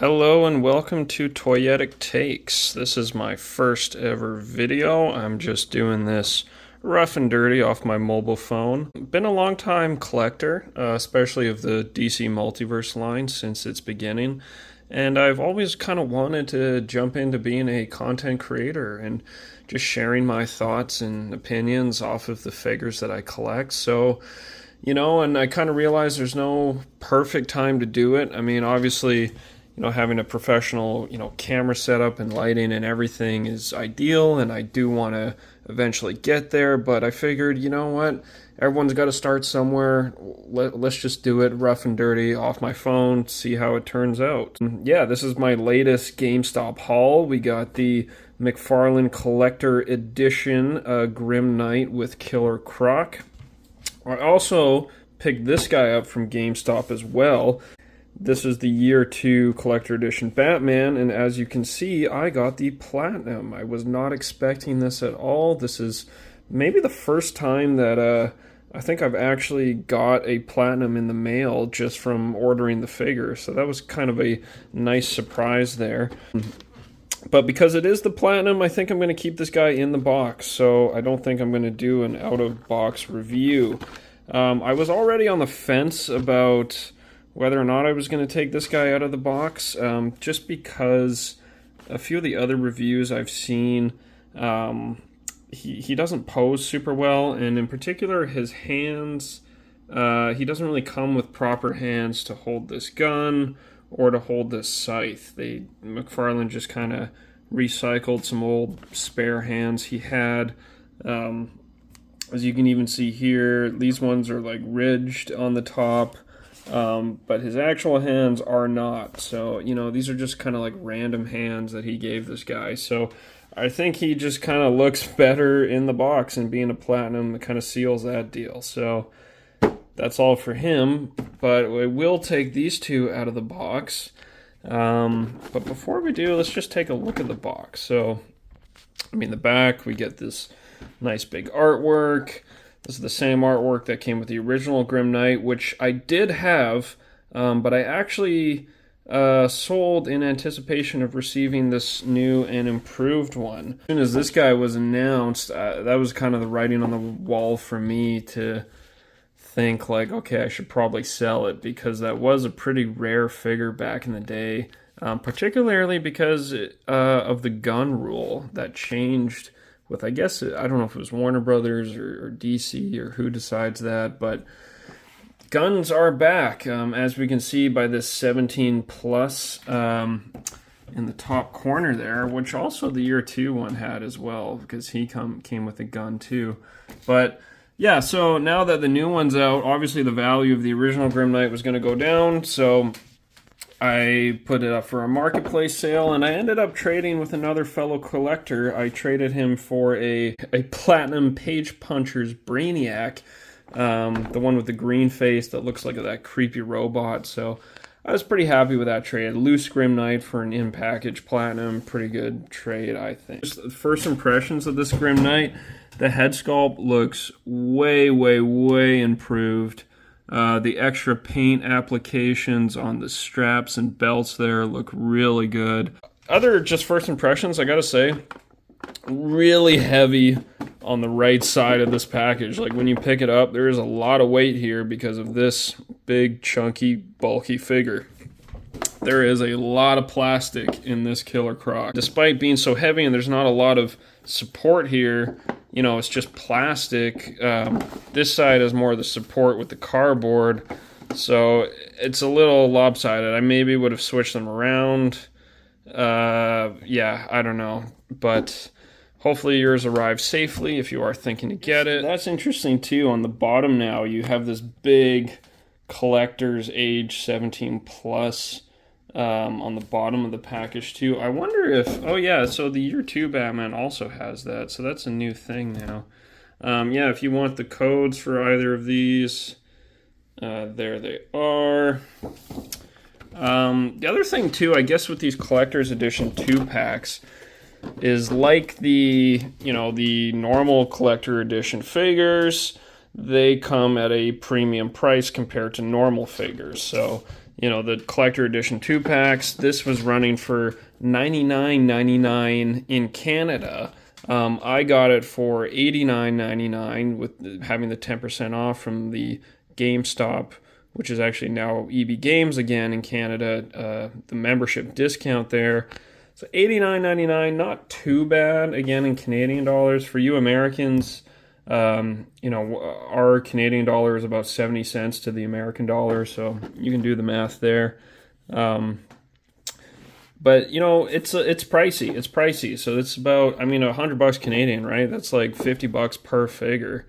Hello and welcome to Toyetic Takes. This is my first ever video. I'm just doing this rough and dirty off my mobile phone. Been a long time collector, especially of the DC Multiverse line since its beginning. And I've always kind of wanted to jump into being a content creator and just sharing my thoughts and opinions off of the figures that I collect. So, and I kind of realized there's no perfect time to do it. I mean, obviously, having a professional, camera setup and lighting and everything is ideal, and I do want to eventually get there, but I figured, you know what, everyone's got to start somewhere. Let's just do it rough and dirty off my phone, see how it turns out. Yeah, this is my latest GameStop haul. We got the McFarlane Collector Edition Grim Knight with Killer Croc. I also picked this guy up from GameStop as well. This is the Year 2 Collector Edition Batman, and as you can see, I got the Platinum. I was not expecting this at all. This is maybe the first time that I think I've actually got a Platinum in the mail just from ordering the figure, so that was kind of a nice surprise there. But because it is the Platinum, I think I'm going to keep this guy in the box, so I don't think I'm going to do an out-of-box review. I was already on the fence about whether or not I was going to take this guy out of the box, just because a few of the other reviews I've seen, he doesn't pose super well, and in particular his hands, he doesn't really come with proper hands to hold this gun or to hold this scythe. McFarlane just kind of recycled some old spare hands he had. As you can even see here, these ones are like ridged on the top. But his actual hands are not. So, these are just kind of like random hands that he gave this guy. So I think he just kind of looks better in the box, and being a Platinum, it kind of seals that deal. So that's all for him. But we will take these two out of the box. But before we do, let's just take a look at the box. So, the back, we get this nice big artwork. This is the same artwork that came with the original Grim Knight, which I did have, but I actually sold in anticipation of receiving this new and improved one. As soon as this guy was announced, that was kind of the writing on the wall for me to think, like, okay, I should probably sell it, because that was a pretty rare figure back in the day, particularly because of the gun rule that changed with, I guess, I don't know if it was Warner Brothers or DC or who decides that, but guns are back, as we can see by this 17 plus in the top corner there, which also the Year 2 one had as well, because he came with a gun too. But yeah, so now that the new one's out, obviously the value of the original Grim Knight was going to go down, so I put it up for a marketplace sale, and I ended up trading with another fellow collector. I traded him for a Platinum Page Puncher's Brainiac, the one with the green face that looks like that creepy robot. So I was pretty happy with that trade. Loose Grim Knight for an in-package Platinum, pretty good trade, I think. Just first impressions of this Grim Knight, the head sculpt looks way, way, way improved. The extra paint applications on the straps and belts there look really good. Other just first impressions, I gotta say, really heavy on the right side of this package. Like when you pick it up, there is a lot of weight here because of this big, chunky, bulky figure. There is a lot of plastic in this Killer Croc. Despite being so heavy and there's not a lot of support here, it's just plastic. This side is more of the support with the cardboard, so it's a little lopsided. I maybe would have switched them around. Yeah, I don't know. But hopefully yours arrives safely if you are thinking to get it. That's interesting too. On the bottom now, you have this big collector's age 17 plus on the bottom of the package too. I wonder if, oh yeah, so the Year 2 Batman also has that, so that's a new thing now. Yeah, if you want the codes for either of these, there they are. The other thing too, I guess, with these Collector's Edition 2 packs is, like the normal Collector Edition figures, they come at a premium price compared to normal figures. So you know, the collector edition 2-packs. This was running for $99.99 in Canada. I got it for $89.99 with having the 10% off from the GameStop, which is actually now EB Games again in Canada, the membership discount there. So $89.99, not too bad, again, in Canadian dollars. For you Americans, you know, our Canadian dollar is about 70 cents to the American dollar, so you can do the math there. But, you know, it's pricey. It's pricey. So it's about, I mean, $100 Canadian, right? That's like $50 per figure.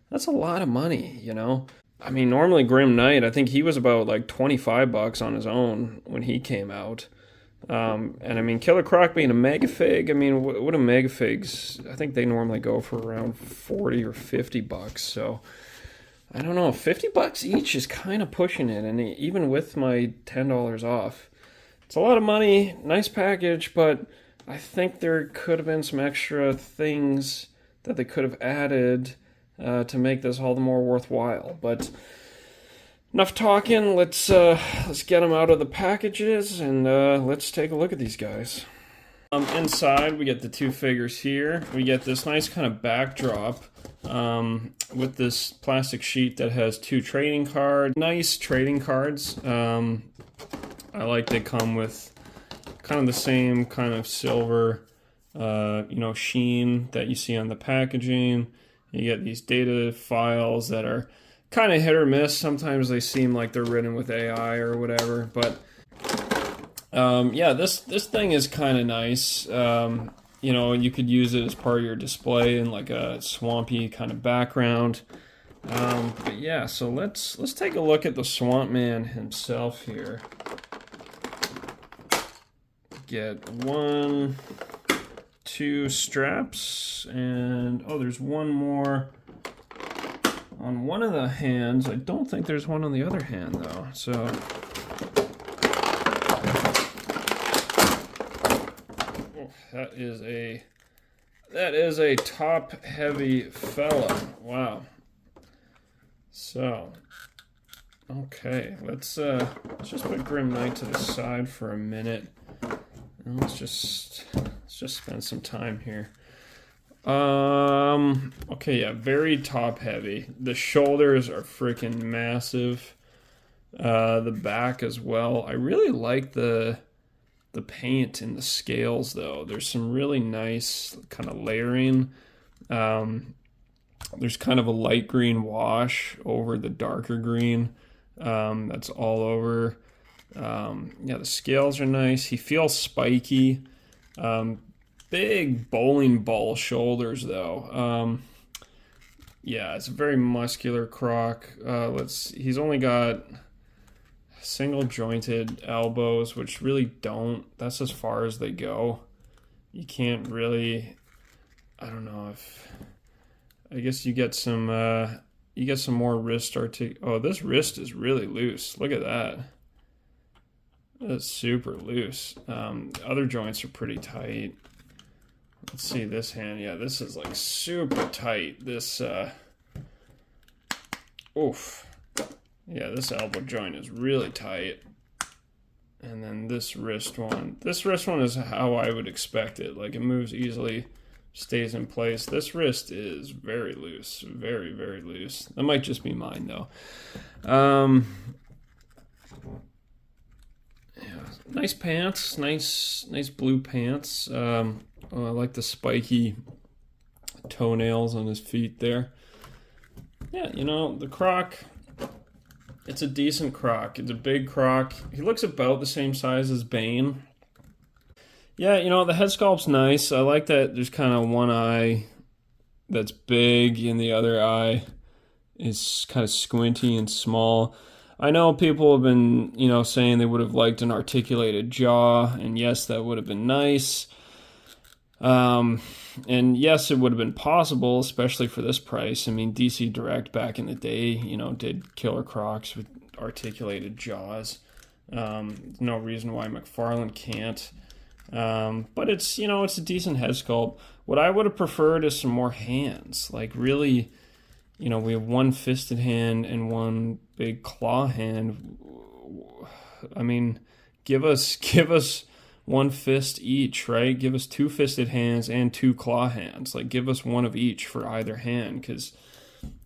That's a lot of money, you know? I mean, normally Grim Knight, I think he was about like $25 on his own when he came out. And I mean, Killer Croc being a mega fig, I mean, what are mega figs? I think they normally go for around 40 or $50. So I don't know, $50 each is kind of pushing it. And even with my $10 off, it's a lot of money, nice package, but I think there could have been some extra things that they could have added to make this all the more worthwhile. But enough talking. Let's get them out of the packages and let's take a look at these guys. Inside, we get the two figures here. We get this nice kind of backdrop with this plastic sheet that has two trading cards. Nice trading cards. I like they come with kind of the same kind of silver, you know, sheen that you see on the packaging. You get these data files that are kind of hit or miss. Sometimes they seem like they're written with AI or whatever, but yeah, this thing is kind of nice. You know, you could use it as part of your display in like a swampy kind of background. But yeah, so let's take a look at the Swamp Man himself here. Get 1, 2 straps, and oh, there's one more on one of the hands. I don't think there's one on the other hand though. So that is a top heavy fella. Wow. So okay, let's just put Grim Knight to the side for a minute. And let's just spend some time here. Okay, yeah, very top heavy. The shoulders are freaking massive. The back as well. I really like the paint and the scales though. There's some really nice kind of layering. There's kind of a light green wash over the darker green. That's all over. Yeah, the scales are nice. He feels spiky. Big bowling ball shoulders though. Yeah, it's a very muscular Croc. He's only got single jointed elbows, which really that's as far as they go. You can't really, I don't know if, I guess you get some more wrist oh, this wrist is really loose. Look at that. That's super loose. Other joints are pretty tight. Let's see this hand. Yeah, this is like super tight. This, oof. Yeah, this elbow joint is really tight. And then this wrist one. This wrist one is how I would expect it. Like it moves easily, stays in place. This wrist is very loose. Very, very loose. That might just be mine though. Nice pants, nice blue pants. I like the spiky toenails on his feet there. Yeah, you know, the Croc, it's a decent Croc. It's a big Croc. He looks about the same size as Bane. Yeah, you know, the head sculpt's nice. I like that there's kind of one eye that's big and the other eye is kind of squinty and small. I know people have been, you know, saying they would have liked an articulated jaw, and yes, that would have been nice. And yes, it would have been possible, especially for this price. I mean, DC Direct back in the day, you know, did Killer Crocs with articulated jaws. No reason why McFarlane can't. But it's, you know, it's a decent head sculpt. What I would have preferred is some more hands. Like really, you know, we have one fisted hand and one big claw hand. I mean, give us one fist each, right? Give us two fisted hands and two claw hands. Like, give us one of each for either hand, because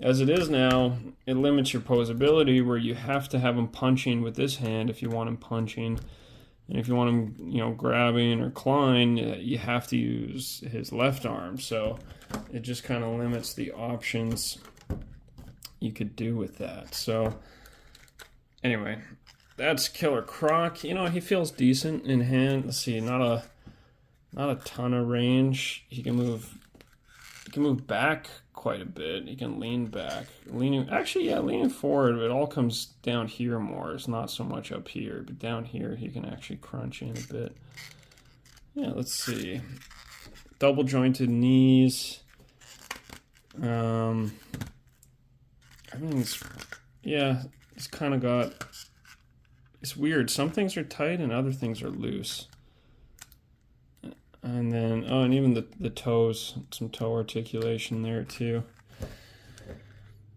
as it is now, it limits your posability where you have to have him punching with this hand if you want him punching. And if you want him, you know, grabbing or clawing, you have to use his left arm. So it just kind of limits the options you could do with that. So anyway, that's Killer Croc. You know, he feels decent in hand. Let's see, not a ton of range. He can move back quite a bit. He can lean back. Leaning forward, it all comes down here more. It's not so much up here, but down here he can actually crunch in a bit. Yeah, let's see. Double jointed knees. Everything's, yeah, it's kind of got, it's weird. Some things are tight and other things are loose. And then, oh, and even the toes, some toe articulation there too.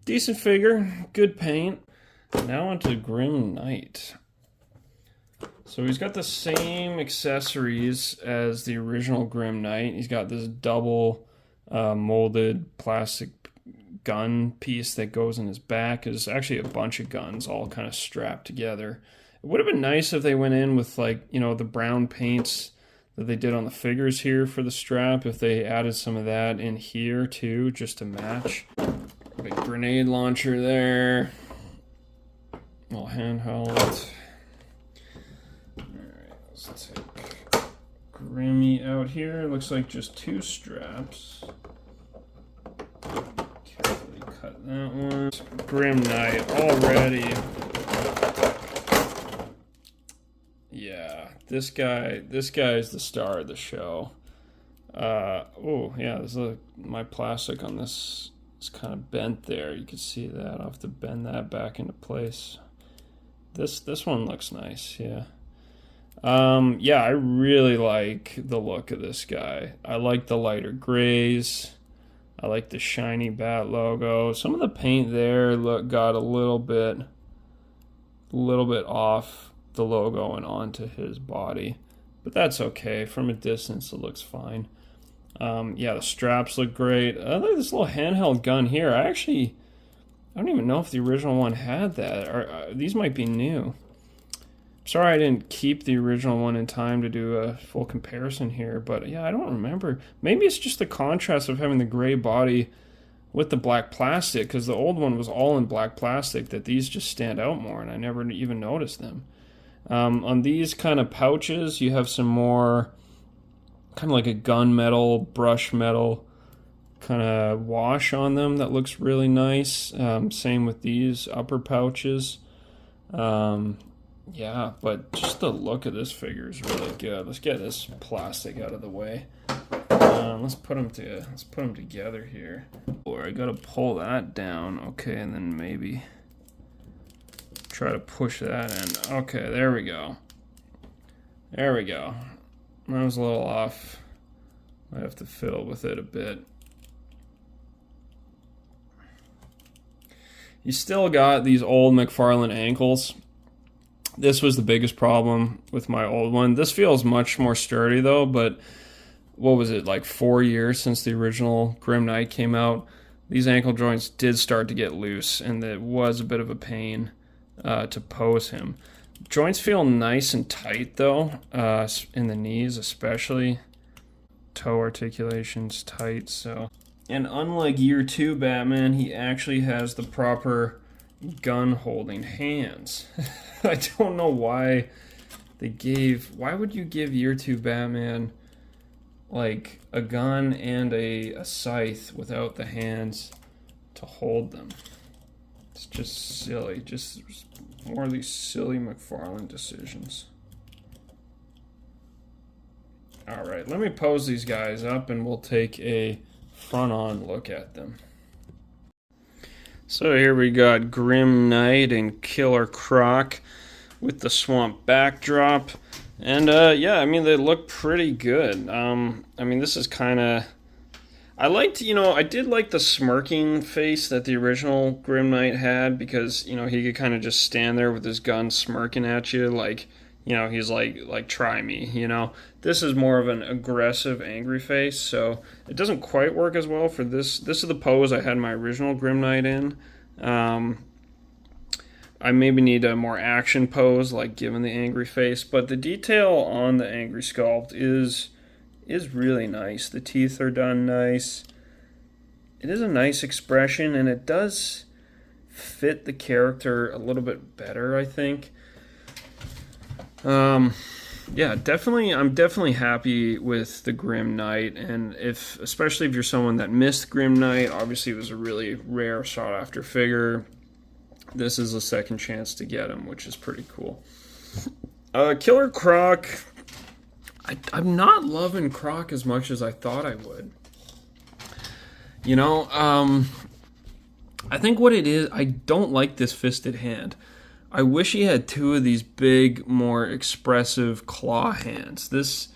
Decent figure, good paint. Now onto Grim Knight. So he's got the same accessories as the original Grim Knight. He's got this double molded plastic gun piece that goes in his back. There's actually a bunch of guns all kind of strapped together. It would have been nice if they went in with, like, you know, the brown paints that they did on the figures here for the strap, if they added some of that in here too, just to match. Big grenade launcher there. Little handheld. Alright, let's take Grimmy out here. Looks like just two straps. Carefully cut that one. Grim Knight already. Yeah, this guy is the star of the show. Oh yeah, my plastic on this is kind of bent there. You can see that. I'll have to bend that back into place. This one looks nice, yeah. Yeah, I really like the look of this guy. I like the lighter grays. I like the shiny bat logo. Some of the paint there got a little bit off the logo and onto his body, but that's okay. From a distance it looks fine. Yeah, the straps look great. I like this little handheld gun here. I don't even know if the original one had that, or these might be new. Sorry I didn't keep the original one in time to do a full comparison here, but yeah, I don't remember. Maybe it's just the contrast of having the gray body with the black plastic, because the old one was all in black plastic, that these just stand out more, and I never even noticed them. On these kind of pouches, you have some more kind of like a gunmetal, brush metal kind of wash on them that looks really nice. Same with these upper pouches. Yeah, but just the look of this figure is really good. Let's get this plastic out of the way. Let's put them together here. Or I gotta pull that down. Okay, and then maybe try to push that in. Okay, there we go. There we go. That was a little off. I have to fiddle with it a bit. You still got these old McFarlane ankles. This was the biggest problem with my old one. This feels much more sturdy though, but what was it, like 4 years since the original Grim Knight came out? These ankle joints did start to get loose, and it was a bit of a pain to pose him. Joints feel nice and tight though, in the knees especially. Toe articulation's tight, so. And unlike Year 2 Batman, he actually has the proper gun holding hands. I don't know why why would you give Year 2 Batman like a gun and a scythe without the hands to hold them? It's just silly. Just more of these silly McFarlane decisions. Alright, let me pose these guys up and we'll take a front-on look at them. So here we got Grim Knight and Killer Croc with the swamp backdrop. And yeah, I mean, they look pretty good. I mean, this is kind of... I liked, I did like the smirking face that the original Grim Knight had because, he could kind of just stand there with his gun smirking at you like, he's like try me. This is more of an aggressive, angry face, so it doesn't quite work as well for this. This is the pose I had my original Grim Knight in. I maybe need a more action pose, like given the angry face, but the detail on the angry sculpt is really nice. The teeth are done nice. It is a nice expression, and it does fit the character a little bit better, I think. Yeah, definitely. I'm definitely happy with the Grim Knight, and especially if you're someone that missed Grim Knight, obviously it was a really rare, sought-after figure. This is a second chance to get him, which is pretty cool. Killer Croc. I'm not loving Croc as much as I thought I would. I think what it is, I don't like this fisted hand. I wish he had two of these big, more expressive claw hands. This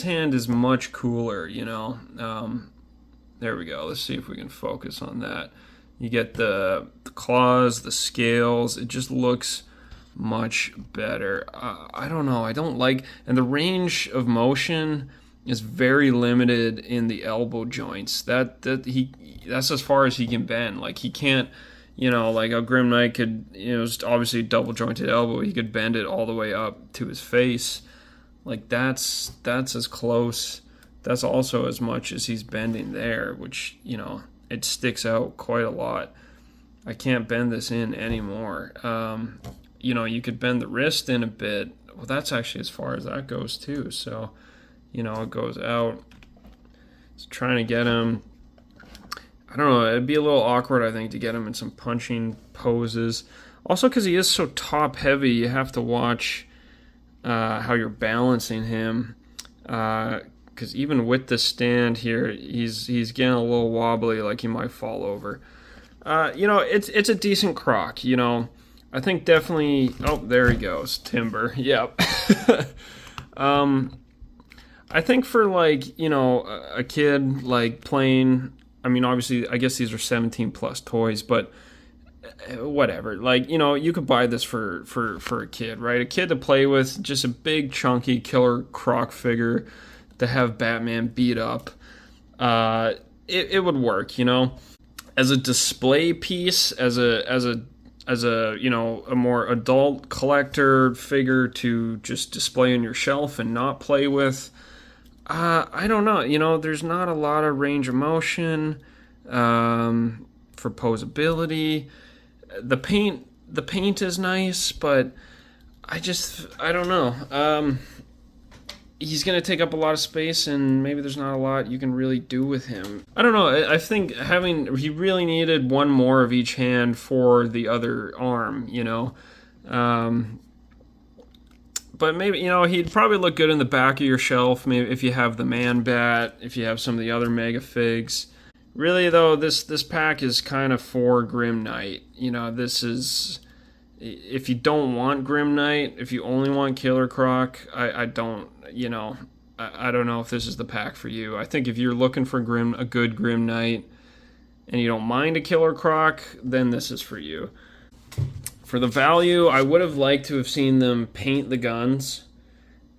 hand is much cooler, There we go. Let's see if we can focus on that. You get the claws, the scales. It just looks much better. I don't know. I don't like... And the range of motion is very limited in the elbow joints. That's as far as he can bend. Like, he can't... like a Grim Knight could, it's obviously a double jointed elbow. He could bend it all the way up to his face. Like, that's as close. That's also as much as he's bending there, which, it sticks out quite a lot. I can't bend this in anymore. You could bend the wrist in a bit. Well, that's actually as far as that goes too. So, it goes out. Just trying to get him. I don't know. It'd be a little awkward, I think, to get him in some punching poses. Also, because he is so top heavy, you have to watch how you're balancing him. Because even with the stand here, he's getting a little wobbly, like he might fall over. It's a decent Croc. I think definitely. Oh, there he goes, Timber. Yep. I think for a kid like playing. I mean, obviously, I guess these are 17 plus toys, but whatever. You could buy this for a kid, right? A kid to play with, just a big chunky Killer Croc figure to have Batman beat up. It would work, as a display piece, as a more adult collector figure to just display on your shelf and not play with. I don't know. There's not a lot of range of motion for posability. The paint is nice, but I don't know. He's going to take up a lot of space, and maybe there's not a lot you can really do with him. I don't know. I think he really needed one more of each hand for the other arm, But maybe, he'd probably look good in the back of your shelf, maybe if you have the Man Bat, if you have some of the other Mega Figs. Really, though, this pack is kind of for Grim Knight. This is... If you don't want Grim Knight, if you only want Killer Croc, I don't know if this is the pack for you. I think if you're looking for a good Grim Knight, and you don't mind a Killer Croc, then this is for you. For the value, I would have liked to have seen them paint the guns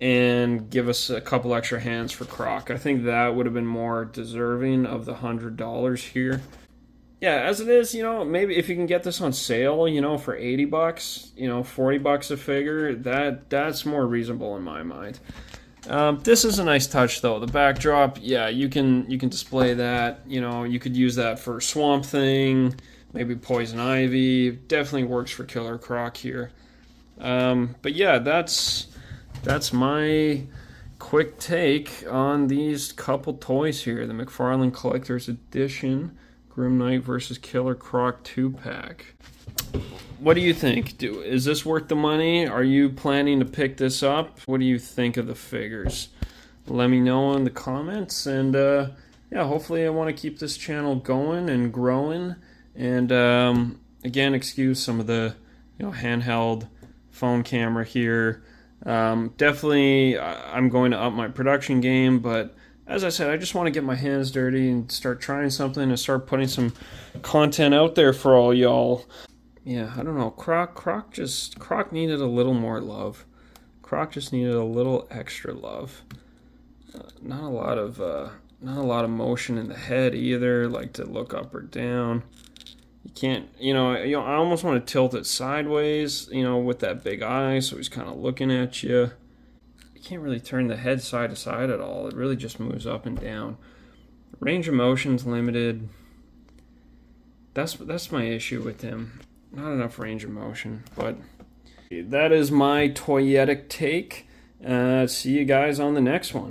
and give us a couple extra hands for Croc. I think that would have been more deserving of the $100 here. Yeah, as it is, maybe if you can get this on sale, for $80, $40 a figure, that's more reasonable in my mind. This is a nice touch, though. The backdrop, yeah, you can display that. You could use that for Swamp Thing, maybe Poison Ivy. Definitely works for Killer Croc here. But yeah, that's my quick take on these couple toys here. The McFarlane Collectors Edition. Grim Knight versus Killer Croc 2-pack. What do you think? Is this worth the money? Are you planning to pick this up? What do you think of the figures? Let me know in the comments. And yeah, hopefully I want to keep this channel going and growing. And again, excuse some of the handheld phone camera here. Definitely, I'm going to up my production game, but as I said, I just want to get my hands dirty and start trying something and start putting some content out there for all y'all. Yeah, I don't know. Croc needed a little more love. Croc just needed a little extra love. Not a lot of motion in the head either, like to look up or down. You can't, I almost want to tilt it sideways, with that big eye, so he's kind of looking at you. You can't really turn the head side to side at all. It really just moves up and down. Range of motion's limited. That's my issue with him. Not enough range of motion, but that is my toyetic take. See you guys on the next one.